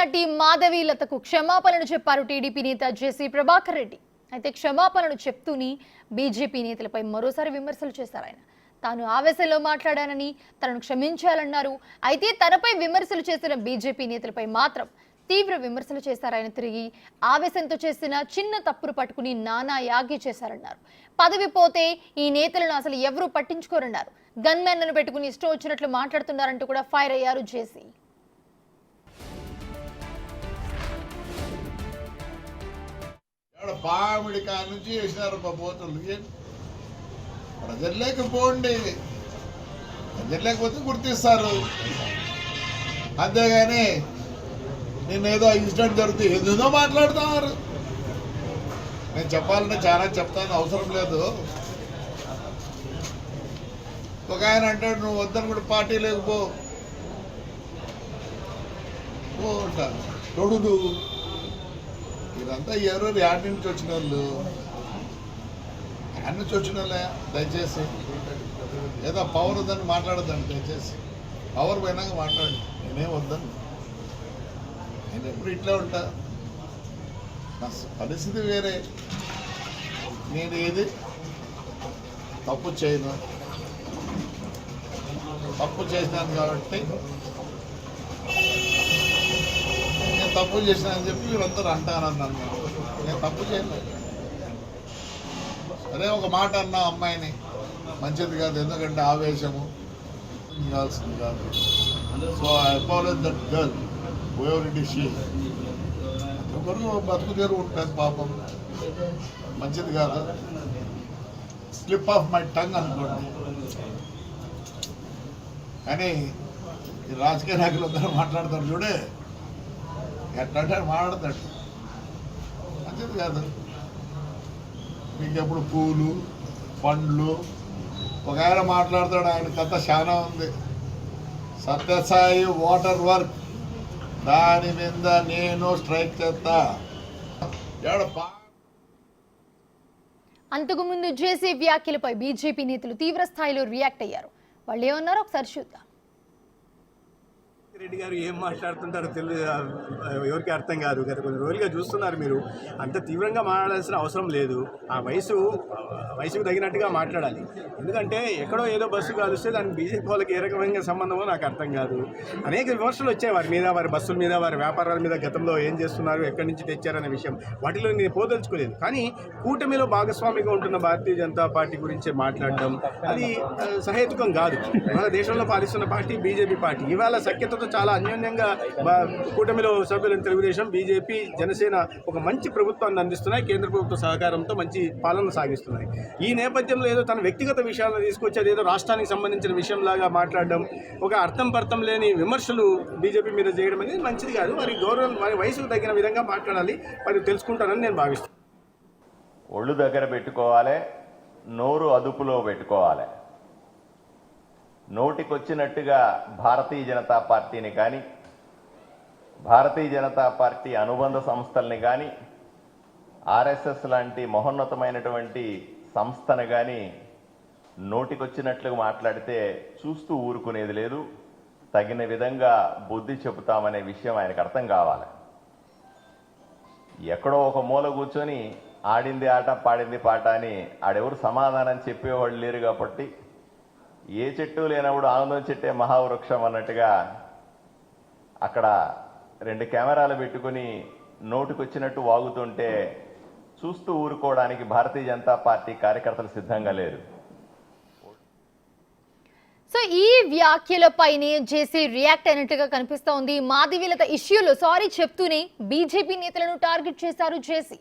నటి మాధవీలతకు క్షమాపణలు చెప్పారు టీడీపీ నేత జేసీ ప్రభాకర్ రెడ్డి. అయితే క్షమాపణలు చెప్తూని బీజేపీ నేతలపై మరోసారి విమర్శలు చేశారు. ఆయన తాను ఆవేశంలో మాట్లాడానని తనను క్షమించాలన్నారు. అయితే తనపై విమర్శలు చేసిన బీజేపీ నేతలపై మాత్రం తీవ్ర విమర్శలు చేశారు. ఆయన తిరిగి ఆవేశంతో చేసిన చిన్న తప్పును పట్టుకుని నానా యాగి చేశారన్నారు. పదవి పోతే ఈ నేతలను అసలు ఎవరూ పట్టించుకోరన్నారు. గన్మెన్లను పెట్టుకుని ఇష్టం వచ్చినట్లు మాట్లాడుతున్నారంటూ కూడా ఫైర్ అయ్యారు జేసీ. పామిడి కాడ నుంచి వేసినారు మా పోతులు. ప్రజల్లోకి పోండి, ప్రజల్లేకపోతే గుర్తిస్తారు. అంతేగాని నేనేదో ఇన్సిడెంట్ జరుగుతుంది ఏదేదో మాట్లాడుతున్నారు. నేను చెప్పాలంటే చాలా చెప్తాను, అవసరం లేదు. ఒక ఆయన అంటాడు నువ్వు వద్దని కూడా పార్టీ లేకపో అంటారు. తొడుగు ఇదంతా ఎవరు యాడ్ నుంచి వచ్చిన వాళ్ళు, యాడ్ నుంచి వచ్చిన వాళ్ళే. దయచేసి ఏదో పవర్ ఉందని మాట్లాడద్దండి. దయచేసి పవర్ పోయినాక మాట్లాడండి. నేనేం వద్దని, నేను ఎప్పుడు ఇట్లా ఉంటా. నా పరిస్థితి వేరే. నేను ఏది తప్పు చేయను, తప్పు చేసినాను కాబట్టి నేను తప్పు చేసినానని చెప్పి వీళ్ళందరూ అంటానన్నాను. నేను తప్పు చేయలేదు. అదే ఒక మాట అన్నా అమ్మాయిని, మంచిది కాదు, ఎందుకంటే ఆవేశము ఇవ్వాల్సింది కాదు. So I apologise that girl whoever it is she. ఒకరు బతుకు తెరువు ఉంటుంది పాపం, మంచిది కాదు. స్లిప్ ఆఫ్ మై టంగ్ అనుకోండి. కానీ ఈ రాజకీయ నాయకులు అందరూ మాట్లాడతారు చూడే, ఎట్లంటే మాట్లాడతాడు. మంచిది కాదు. మీకు ఎప్పుడు పూలు పండ్లు ఒక ఆయన మాట్లాడతాడు. ఆయన కథ చాలా ఉంది. సత్యసాయి వాటర్ వర్క్, దాని మీద నేను స్ట్రైక్ చేస్తా. అంతకుముందు జేసీ వ్యాఖ్యలపై బీజేపీ నేతలు తీవ్ర స్థాయిలో రియాక్ట్ అయ్యారు. వాళ్ళు ఏమన్నారో ఒకసారి చూద్దాం. రెడ్డి గారు ఏం మాట్లాడుతుంటారో తెలియదు, ఎవరికి అర్థం కాదు. గత కొన్ని రోజులుగా చూస్తున్నారు మీరు. అంత తీవ్రంగా మాట్లాడాల్సిన అవసరం లేదు. ఆ వయసుకు తగినట్టుగా మాట్లాడాలి. ఎందుకంటే ఎక్కడో ఏదో బస్సు కాలుస్తే దానికి బీజేపీ వాళ్ళకి ఏ రకమైన సంబంధమో నాకు అర్థం కాదు. అనేక విమర్శలు వచ్చాయి వారి మీద, వారి బస్సుల మీద, వారి వ్యాపారాల మీద. గతంలో ఏం చేస్తున్నారు, ఎక్కడి నుంచి తెచ్చారనే విషయం వాటిలో నేను పోదలుచుకోలేదు. కానీ కూటమిలో భాగస్వామిగా ఉంటున్న భారతీయ జనతా పార్టీ గురించి మాట్లాడడం అది సహేతుకం కాదు. మన దేశంలో పాలిస్తున్న పార్టీ బీజేపీ పార్టీ. ఇవాళ సఖ్యతతో చాలా అన్యోన్యంగా కూటమిలో సభ్యులను తెలుగుదేశం, బీజేపీ, జనసేన ఒక మంచి ప్రభుత్వాన్ని అందిస్తున్నాయి. కేంద్ర ప్రభుత్వ సహకారంతో మంచి పాలన సాగిస్తున్నాయి. ఈ నేపథ్యంలో ఏదో తన వ్యక్తిగత విషయాలను తీసుకొచ్చి అదేదో రాష్ట్రానికి సంబంధించిన విషయంలాగా మాట్లాడడం, ఒక అర్థం పర్థం లేని విమర్శలు బీజేపీ మీద చేయడం అనేది మంచిది కాదు. వారి గౌరవం, వారి వయసుకు తగిన విధంగా మాట్లాడాలి. వారు తెలుసుకుంటారని నేను భావిస్తాను. ఒళ్ళు దగ్గర పెట్టుకోవాలి, నోరు అదుపులో పెట్టుకోవాలి. నోటికొచ్చినట్టుగా భారతీయ జనతా పార్టీని కానీ, భారతీయ జనతా పార్టీ అనుబంధ సంస్థల్ని కానీ, ఆర్ఎస్ఎస్ లాంటి మహోన్నతమైనటువంటి సంస్థను కానీ నోటికొచ్చినట్లుగా మాట్లాడితే చూస్తూ ఊరుకునేది లేదు. తగిన విధంగా బుద్ధి చెబుతామనే విషయం ఆయనకు అర్థం కావాలి. ఎక్కడో ఒక మూల కూర్చొని ఆడింది ఆట పాడింది పాట అని ఆడెవరు సమాధానం చెప్పేవాళ్ళు లేరు. కాబట్టి ఏ చెట్టు లేనప్పుడు ఆనందం చెట్టే మహావృక్షం అన్నట్టుగా అక్కడ 2 కెమెరాలు పెట్టుకుని నోటికొచ్చినట్టు వాగుతుంటే చూస్తూ ఊరుకోవడానికి భారతీయ జనతా పార్టీ కార్యకర్తలు సిద్ధంగా లేరు. సో ఈ వ్యాఖ్యలపైనే జేసీ రియాక్ట్ అయినట్టుగా కనిపిస్తోంది. మాధవీలత ఇష్యూలో సారీ చెప్తూనే బీజేపీ నేతలను టార్గెట్ చేశారు జేసీ.